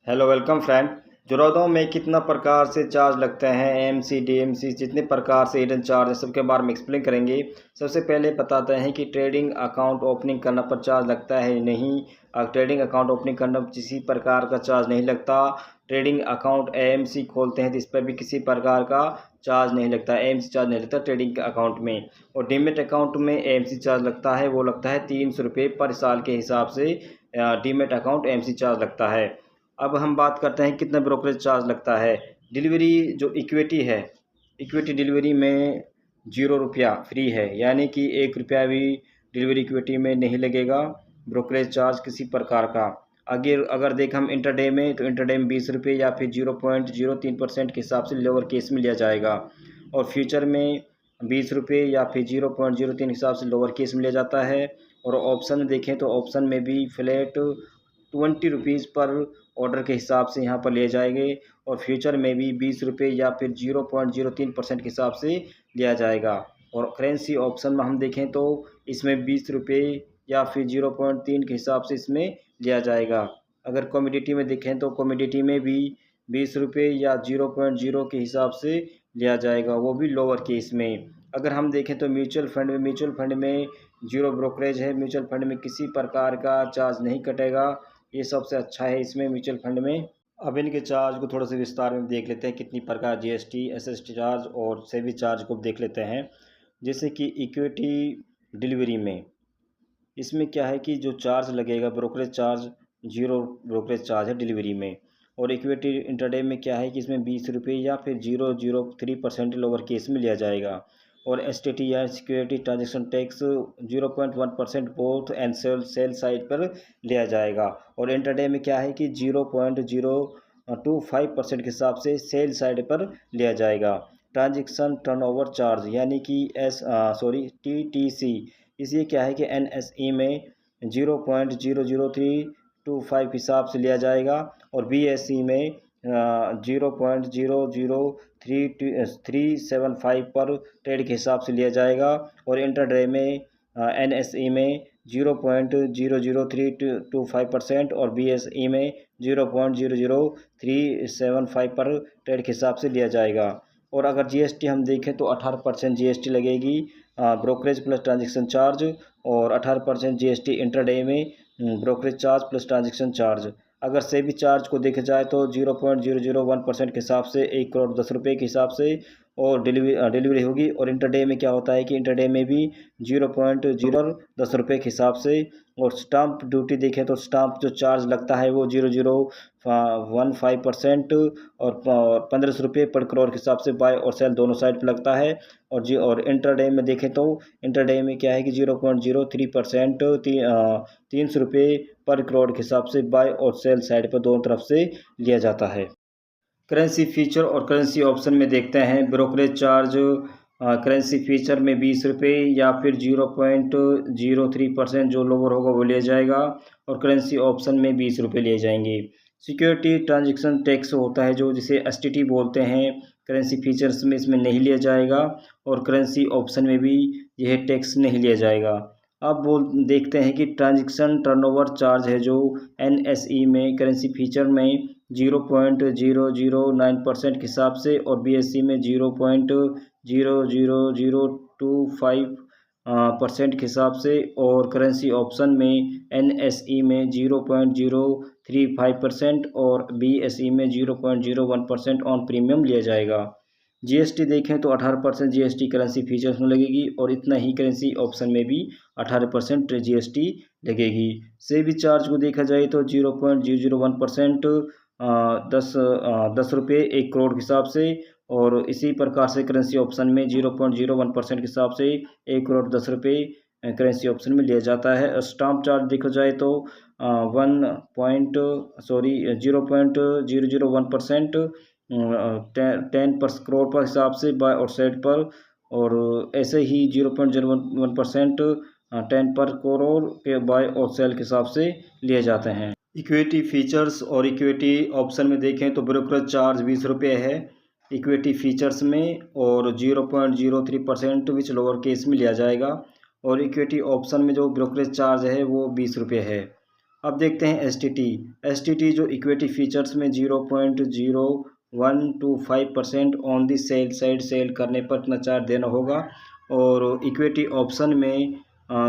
Hello welcome friend. जोरौदा में कितना प्रकार से चार्ज लगते हैं, एएमसी डीएमसी जितने प्रकार से हिडन चार्ज है सबके बारे में एक्सप्लेन करेंगे। सबसे पहले बताते हैं कि ट्रेडिंग अकाउंट ओपनिंग करने पर चार्ज लगता है नहीं। ट्रेडिंग अकाउंट ओपनिंग करने पर किसी प्रकार का चार्ज नहीं लगता। ट्रेडिंग अकाउंट एएमसी खोलते हैं तो इस पर भी किसी प्रकार का चार्ज नहीं लगता, एएमसी चार्ज नहीं लगता ट्रेडिंग अकाउंट में। और डीमेट अकाउंट में एएमसी चार्ज लगता है, वो लगता है 300 रुपये पर साल के हिसाब से डीमेट अकाउंट एएमसी चार्ज लगता है। अब हम बात करते हैं कितना ब्रोकरेज चार्ज लगता है। डिलीवरी जो इक्विटी है, इक्विटी डिलीवरी में 0 रुपया फ्री है, यानी कि 1 रुपया भी डिलीवरी इक्विटी में नहीं लगेगा ब्रोकरेज चार्ज किसी प्रकार का। अगर देखें हम इंटरडे में, तो इंटरडे में 20 रुपये या फिर 0.03% के हिसाब से लोअर केस में लिया जाएगा। और फ्यूचर में 20 रुपये या फिर 0.03 के हिसाब से लोअर केस में लिया जाता है। और ऑप्शन में देखें तो ऑप्शन में भी फ्लैट 20 रुपीज़ पर ऑर्डर के हिसाब से यहाँ पर लिए जाएंगे। और फ्यूचर में भी 20 रुपये या फिर 0.03% के हिसाब से लिया जाएगा। और करेंसी ऑप्शन में हम देखें तो इसमें 20 रुपये या फिर 0.3 के हिसाब से इसमें लिया जाएगा। अगर कमोडिटी में देखें तो कमोडिटी में भी 20 रुपये या 0.0 के हिसाब से लिया जाएगा, वो भी लोअर केस में। अगर हम देखें तो म्यूचुअल फंड में जीरो ब्रोकरेज है, म्यूचुअल फंड में किसी प्रकार का चार्ज नहीं कटेगा, ये सबसे अच्छा है इसमें म्यूचुअल फंड में। अब इनके चार्ज को थोड़ा सा विस्तार में देख लेते हैं, कितनी प्रकार जीएसटी एसएसटी चार्ज और सेबी चार्ज को देख लेते हैं। जैसे कि इक्विटी डिलीवरी में इसमें क्या है कि जो चार्ज लगेगा brokerage charge, zero brokerage charge है डिलीवरी में। और इक्विटी इंटरडे में क्या है कि इसमें 20 रुपये या फिर 0.03% लोअर केस में लिया जाएगा। और एसटीटी या security transaction tax 0.1% both and sell side पर लिया जाएगा। और इंटरडे में क्या है कि 0.025% के हिसाब से सेल साइड पर लिया जाएगा। ट्रांजैक्शन टर्नओवर चार्ज यानी कि टीटीसी, इसलिए क्या है कि एनएसई में 0.00325 हिसाब से लिया जाएगा। और बीएसई में 0.00375 पर ट्रेड के हिसाब से लिया जाएगा। और इंटरडे में एनएसई में 0.00325% और बीएसई में 0.00375 पर ट्रेड के हिसाब से लिया जाएगा। और अगर जीएसटी हम देखें तो 18% जीएसटी लगेगी ब्रोकरेज प्लस ट्रांजैक्शन चार्ज, और 18% जीएसटी इंटरडे में brokerage charge plus transaction charge. अगर सेबी चार्ज को देखा जाए तो 0.001% के हिसाब से 1 करोड़ 10 रुपये के हिसाब से और डिलीवरी होगी। और इंटरडे में क्या होता है कि इंटरडे में भी 0.010 रुपये के हिसाब से। और स्टाम्प ड्यूटी देखें तो स्टाम्प जो चार्ज लगता है वो 0.015% और 1500 रुपये पर करोड़ के हिसाब से बाय और सेल दोनों साइड पर लगता है। और इंटरडे में देखें तो इंटरडे में क्या है कि 0.03% 300 रुपये पर करोड़ के हिसाब से बाय और सेल साइड पर दोनों तरफ से लिया जाता है। करेंसी फीचर और करेंसी ऑप्शन में देखते हैं। ब्रोकरेज चार्ज करेंसी फीचर में 20 रुपये या फिर 0.03% जो लोअर होगा वो लिया जाएगा। और करेंसी ऑप्शन में 20 रुपये लिए जाएंगे। सिक्योरिटी ट्रांजैक्शन टैक्स होता है जो जिसे एसटीटी बोलते हैं, करेंसी फीचर्स में इसमें नहीं लिया जाएगा। और करेंसी ऑप्शन में भी यह टैक्स नहीं लिया जाएगा। अब वो देखते हैं कि ट्रांजैक्शन टर्नओवर चार्ज है जो एनएसई में करेंसी फीचर में 0.009% के हिसाब से और बीएसई में 0.00025% के हिसाब से। और करेंसी ऑप्शन में एनएसई में 0.035% और बीएसई में 0.01% ऑन प्रीमियम लिया जाएगा। जीएसटी देखें तो 18% जीएसटी करेंसी फीचर्स में लगेगी और इतना ही करेंसी ऑप्शन में भी 18% जीएसटी लगेगी। सेबी चार्ज को देखा जाए तो 0.001% 10 रुपये 1 करोड़ के हिसाब से। और इसी प्रकार से करेंसी ऑप्शन में 0.01% के हिसाब से 1 करोड़ 10 रुपये करेंसी ऑप्शन में लिया जाता है। स्टाम्प चार्ज देखा जाए तो 0.001% 10 पर करोड़ पर हिसाब से बाय और सेल पर। और ऐसे ही 0.01% 10 पर करोड़ के बाय और सेल के हिसाब से लिए जाते हैं। इक्विटी फीचर्स और इक्विटी ऑप्शन में देखें तो ब्रोकरेज चार्ज 20 रुपये है इक्विटी फीचर्स में, और 0.03% विच लोअर केस में लिया जाएगा। और इक्विटी ऑप्शन में जो ब्रोकरेज चार्ज है वो 20 रुपये है। अब देखते हैं एस टी टी जो इक्विटी फीचर्स में 0.0125% on the sell side sell करने पर इतना चार्ज देना होगा। और इक्विटी ऑप्शन में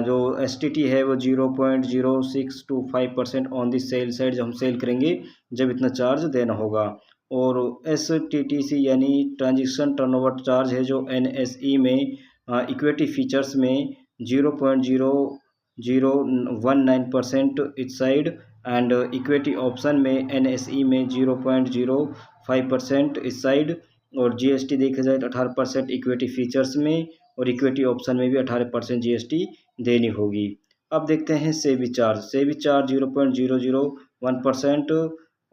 जो एस टी टी है वो 0.0625% ऑन दी सेल साइड जब हम सेल करेंगे जब इतना चार्ज देना होगा। और एस टी टी सी यानी ट्रांजेक्शन टर्नओवर चार्ज है जो एन एस ई में इक्विटी फीचर्स में 0.0019% etch side and equity option में एन एस ई में 0.05% इस साइड। और जी एस टी देखा जाए तो 18% इक्विटी फीचर्स में और इक्विटी ऑप्शन में भी 18% जी एस टी देनी होगी। अब देखते हैं सेबी चार्ज 0.001%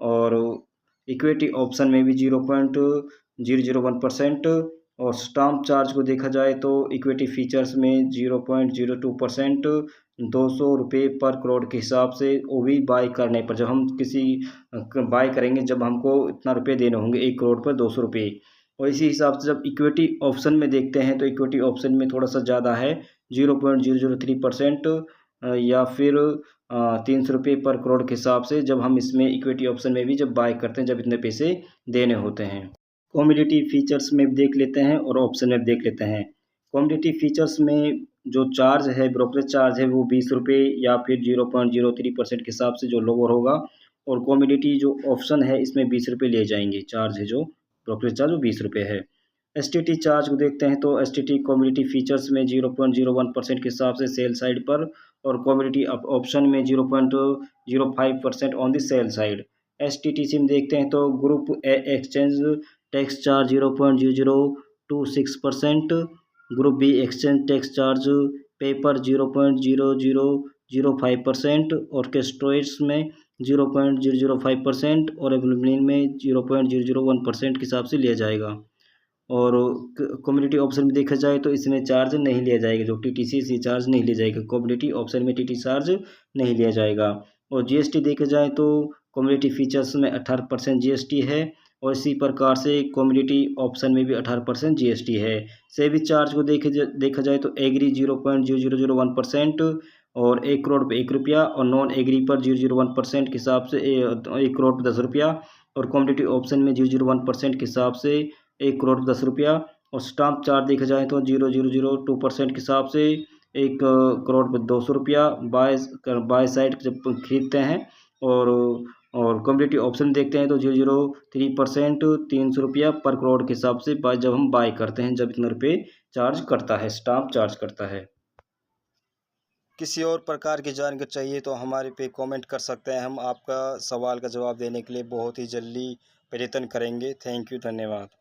और इक्विटी ऑप्शन में भी 0.001%। और स्टाम्प चार्ज को देखा जाए तो इक्विटी फीचर्स में 0.02%, 200 रुपये पर करोड़ के हिसाब से, वो भी बाई करने पर। जब हम किसी बाई करेंगे जब हमको इतना रुपये देने होंगे 1 करोड़ पर 200 रुपये। और इसी हिसाब से जब इक्विटी ऑप्शन में देखते हैं तो इक्विटी ऑप्शन में थोड़ा सा ज़्यादा है 0.003%, या फिर 300 रुपये पर करोड़ के हिसाब से जब हम इसमें इक्विटी ऑप्शन में भी जब बाय करते हैं जब इतने पैसे देने होते हैं। कमोडिटी फीचर्स में देख लेते हैं और ऑप्शन में देख लेते हैं। कमोडिटी फीचर्स में जो चार्ज है ब्रोकरेज चार्ज है वो 20 रुपये या फिर 0.03% के हिसाब से जो लोअर होगा। और कमोडिटी जो ऑप्शन है इसमें 20 रुपये लिए जाएंगे, चार्ज है जो ब्रोकरेज चार्ज वो 20 रुपये है। एस टी टी चार्ज को देखते हैं तो S T T commodity features में 0.01% के हिसाब से सेल साइड पर और कमोडिटी ऑप्शन में 0.05% on the sell side. S T T C में देखते हैं तो group A exchange tax charge 0.0026%, group B exchange tax charge paper 0.0005% और कैस्ट्रोइड्स में 0.005% और एल्यूमिनियम में 0.001% के हिसाब से लिया जाएगा। और कम्युनिटी ऑप्शन में देखा जाए तो इसमें चार्ज नहीं लिया जाएगा, जो टी टी सी चार्ज नहीं लिया जाएगा। कम्युनिटी ऑप्शन में टी टी चार्ज नहीं लिया जाएगा। और जी एस टी देखा जाए तो कम्युनिटी फीचर्स में 18% जी एस टी है और इसी प्रकार से कम्युनिटी ऑप्शन में भी 18% जी एस टी है। सेवी चार्ज को देखा जाए तो एग्री 0.0001% और 1 करोड़ पर 1 रुपया और नॉन एग्री पर 0.01% के हिसाब से 1 करोड़ पर 10 रुपया। और कम्युनिटी ऑप्शन में 0.01% के हिसाब से 1 करोड़ 10 रुपया। और स्टाम्प चार्ज देखा जाए तो 0.002% के हिसाब से 1 करोड़ पर 200 रुपया बाय साइड जब खरीदते हैं। और कम्युनिटी ऑप्शन देखते हैं तो 0.03% 300 रुपया पर करोड़ के हिसाब से जब हम बाय करते हैं जब इतने रुपये चार्ज करता है, स्टाम्प चार्ज करता है। किसी और प्रकार की जानकारी चाहिए तो हमारे पे कमेंट कर सकते हैं, हम आपका सवाल का जवाब देने के लिए बहुत ही जल्दी प्रयत्न करेंगे। थैंक यू, धन्यवाद।